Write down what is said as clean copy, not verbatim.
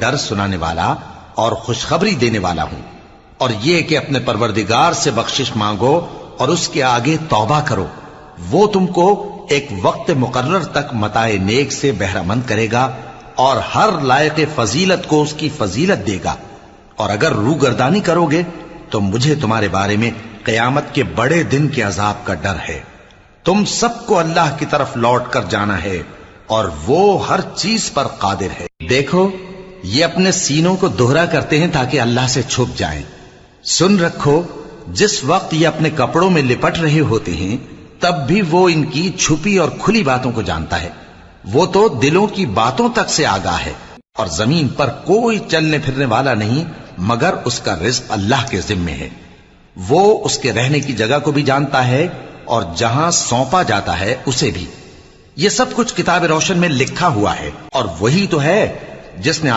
ڈر سنانے والا اور خوشخبری دینے والا ہوں، اور یہ کہ اپنے پروردگار سے بخشش مانگو اور اس کے آگے توبہ کرو، وہ تم کو ایک وقت مقرر تک متاع نیک سے بہرہ مند کرے گا اور ہر لائق فضیلت کو اس کی فضیلت دے گا۔ اور اگر روگردانی کرو گے تو مجھے تمہارے بارے میں قیامت کے بڑے دن کے عذاب کا ڈر ہے۔ تم سب کو اللہ کی طرف لوٹ کر جانا ہے اور وہ ہر چیز پر قادر ہے۔ دیکھو یہ اپنے سینوں کو دوہرا کرتے ہیں تاکہ اللہ سے چھپ جائیں۔ سن رکھو جس وقت یہ اپنے کپڑوں میں لپٹ رہے ہوتے ہیں تب بھی وہ ان کی چھپی اور کھلی باتوں کو جانتا ہے۔ وہ تو دلوں کی باتوں تک سے آگاہ ہے، اور زمین پر کوئی چلنے پھرنے والا نہیں مگر اس کا رزق اللہ کے ذمے ہے۔ وہ اس کے رہنے کی جگہ کو بھی جانتا ہے اور جہاں سونپا جاتا ہے اسے بھی۔ یہ سب کچھ کتاب روشن میں لکھا ہوا ہے، اور وہی تو ہے جس نے